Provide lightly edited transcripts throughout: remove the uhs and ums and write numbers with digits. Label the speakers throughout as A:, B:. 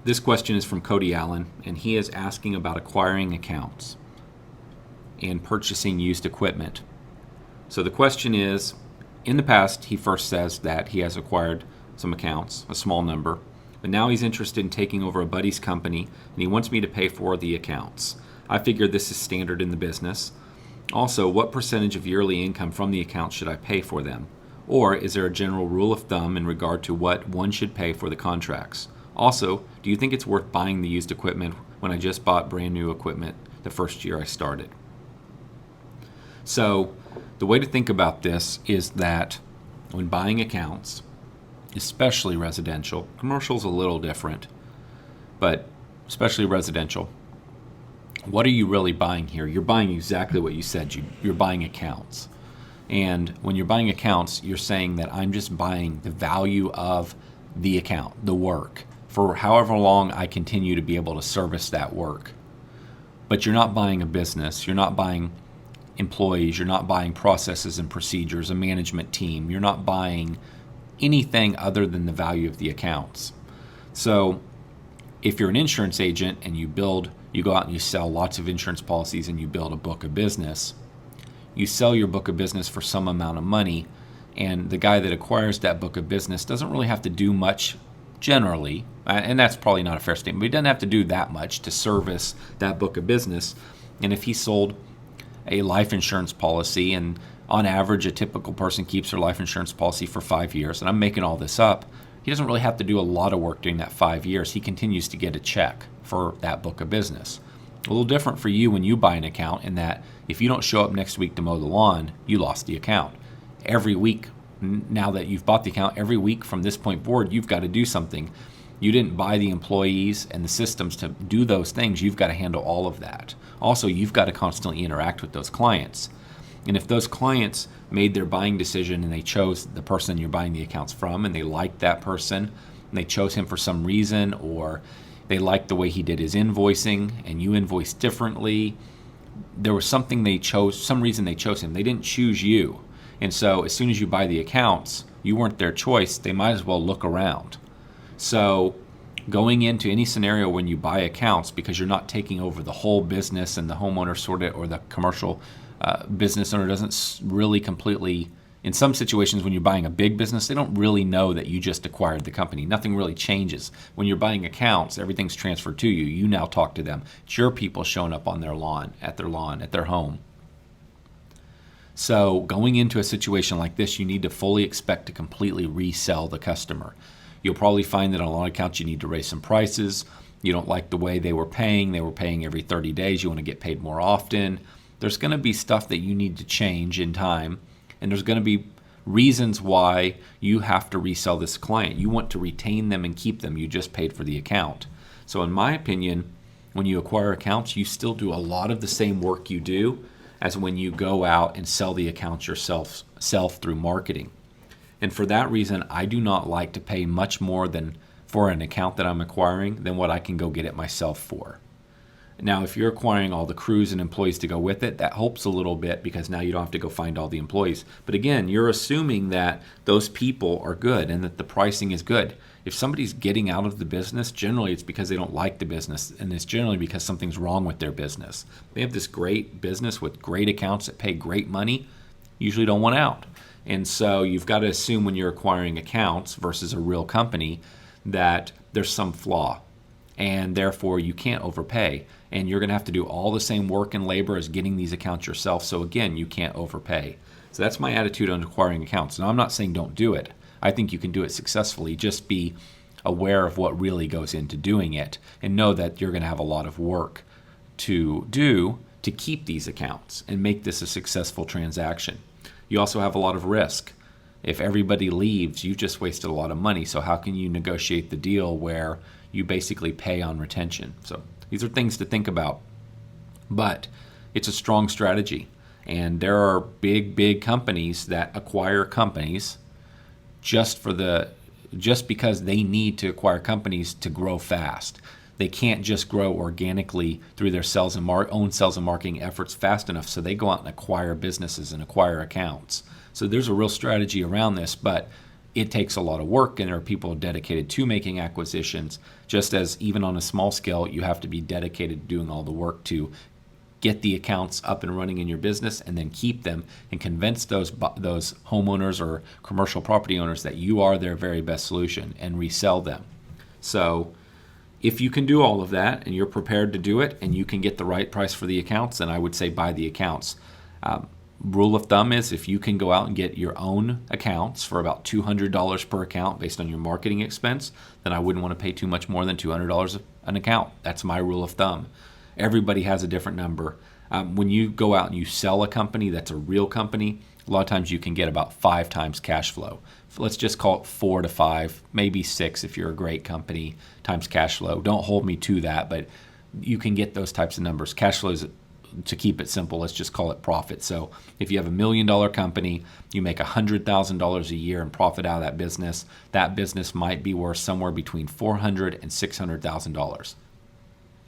A: This question is from Cody Allen, and he is asking about acquiring accounts and purchasing used equipment. So the question is, in the past, he first says that he has acquired some accounts, a small number, but now he's interested in taking over a buddy's company, and he wants me to pay for the accounts. I figure this is standard in the business. Also, what percentage of yearly income from the account should I pay for them? Or is there a general rule of thumb in regard to what one should pay for the contracts? Also, do you think it's worth buying the used equipment when I just bought brand new equipment the first year I started? So, the way to think about this is that when buying accounts, especially residential, commercial's a little different, but especially residential, what are you really buying here? You're buying exactly what you said. You're buying accounts. And when you're buying accounts, you're saying that I'm just buying the value of the account, the work, for however long I continue to be able to service that work. But you're not buying a business. You're not buying employees. You're not buying processes and procedures, a management team. You're not buying anything other than the value of the accounts. So if you're an insurance agent and you go out and you sell lots of insurance policies and you build a book of business, you sell your book of business for some amount of money, and the guy that acquires that book of business doesn't really have to do much generally, and that's probably not a fair statement, but he doesn't have to do that much to service that book of business. And if he sold a life insurance policy, and on average a typical person keeps their life insurance policy for 5 years, and I'm making all this up, he doesn't really have to do a lot of work during that 5 years. He continues to get a check for that book of business. A little different for you when you buy an account in that if you don't show up next week to mow the lawn, you lost the account. Every week, now that you've bought the account, every week from this point forward, you've got to do something. You didn't buy the employees and the systems to do those things. You've got to handle all of that. Also, you've got to constantly interact with those clients. And if those clients made their buying decision and they chose the person you're buying the accounts from and they liked that person and they chose him for some reason, or they liked the way he did his invoicing and you invoiced differently, there was something they chose, some reason they chose him. They didn't choose you. And so as soon as you buy the accounts, you weren't their choice. They might as well look around. So going into any scenario when you buy accounts, because you're not taking over the whole business and the homeowner sort of, or the commercial business owner doesn't really completely, in some situations when you're buying a big business, they don't really know that you just acquired the company. Nothing really changes. When you're buying accounts, everything's transferred to you. You now talk to them. It's your people showing up on their lawn, at their home. So going into a situation like this, you need to fully expect to completely resell the customer. You'll probably find that on a lot of accounts you need to raise some prices. You don't like the way they were paying. They were paying every 30 days. You want to get paid more often. There's going to be stuff that you need to change in time. And there's going to be reasons why you have to resell this client. You want to retain them and keep them. You just paid for the account. So in my opinion, when you acquire accounts, you still do a lot of the same work you do as when you go out and sell the accounts yourself through marketing. And for that reason, I do not like to pay much more than for an account that I'm acquiring than what I can go get it myself for. Now, if you're acquiring all the crews and employees to go with it, that helps a little bit because now you don't have to go find all the employees. But again, you're assuming that those people are good and that the pricing is good. If somebody's getting out of the business, generally it's because they don't like the business, and it's generally because something's wrong with their business. They have this great business with great accounts that pay great money, usually don't want out. And so you've got to assume when you're acquiring accounts versus a real company that there's some flaw, and therefore you can't overpay. And you're going to have to do all the same work and labor as getting these accounts yourself. So again, you can't overpay. So that's my attitude on acquiring accounts. Now, I'm not saying don't do it. I think you can do it successfully. Just be aware of what really goes into doing it and know that you're going to have a lot of work to do to keep these accounts and make this a successful transaction. You also have a lot of risk. If everybody leaves, you've just wasted a lot of money. So how can you negotiate the deal where you basically pay on retention? So these are things to think about. But it's a strong strategy. And there are big companies that acquire companies just because they need to acquire companies to grow fast. They can't just grow organically through their own sales and marketing efforts fast enough, so they go out and acquire businesses and acquire accounts. So there's a real strategy around this, but it takes a lot of work, and there are people dedicated to making acquisitions, just as even on a small scale, you have to be dedicated to doing all the work to get the accounts up and running in your business and then keep them and convince those homeowners or commercial property owners that you are their very best solution and resell them. So if you can do all of that and you're prepared to do it and you can get the right price for the accounts, then I would say buy the accounts. Rule of thumb is if you can go out and get your own accounts for about $200 per account based on your marketing expense, then I wouldn't want to pay too much more than $200 an account. That's my rule of thumb. Everybody has a different number. When you go out and you sell a company that's a real company, a lot of times you can get about 5 times cash flow. Let's just call it 4 to 5, maybe 6 if you're a great company, times cash flow. Don't hold me to that, but you can get those types of numbers. Cash flow is, to keep it simple, let's just call it profit. So if you have $1 million company, you make $100,000 a year in profit out of that business might be worth somewhere between $400,000 and $600,000.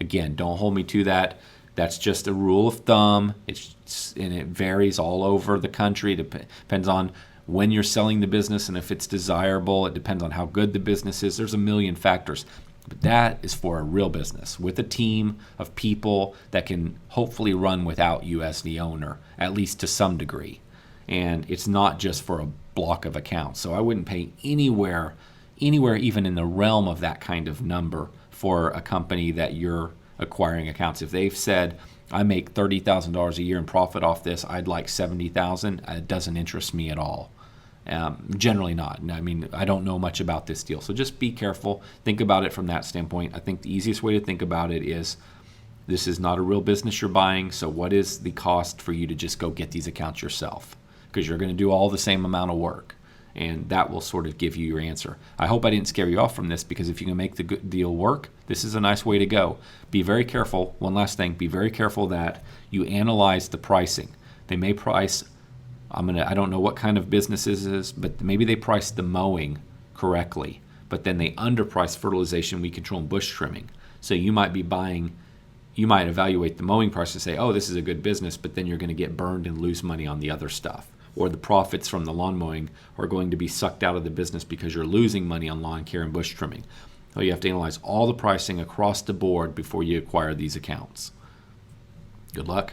A: Again, don't hold me to that. That's just a rule of thumb. And it varies all over the country. It depends on when you're selling the business and if it's desirable. It depends on how good the business is. There's a million factors. But that is for a real business with a team of people that can hopefully run without you as the owner, at least to some degree. And it's not just for a block of accounts. So I wouldn't pay anywhere even in the realm of that kind of number for a company that you're acquiring accounts. If they've said, I make $30,000 a year in profit off this, I'd like $70,000, it doesn't interest me at all. Generally not. I mean, I don't know much about this deal. So just be careful. Think about it from that standpoint. I think the easiest way to think about it is this is not a real business you're buying. So what is the cost for you to just go get these accounts yourself? Because you're going to do all the same amount of work. And that will sort of give you your answer. I hope I didn't scare you off from this, because if you can make the good deal work, this is a nice way to go. Be very careful. One last thing. Be very careful that you analyze the pricing. They may price, I don't know what kind of business this is, but maybe they price the mowing correctly, but then they underprice fertilization, weed control, and bush trimming. So you might evaluate the mowing price and say, oh, this is a good business, but then you're going to get burned and lose money on the other stuff. Or the profits from the lawn mowing are going to be sucked out of the business because you're losing money on lawn care and bush trimming. So you have to analyze all the pricing across the board before you acquire these accounts. Good luck.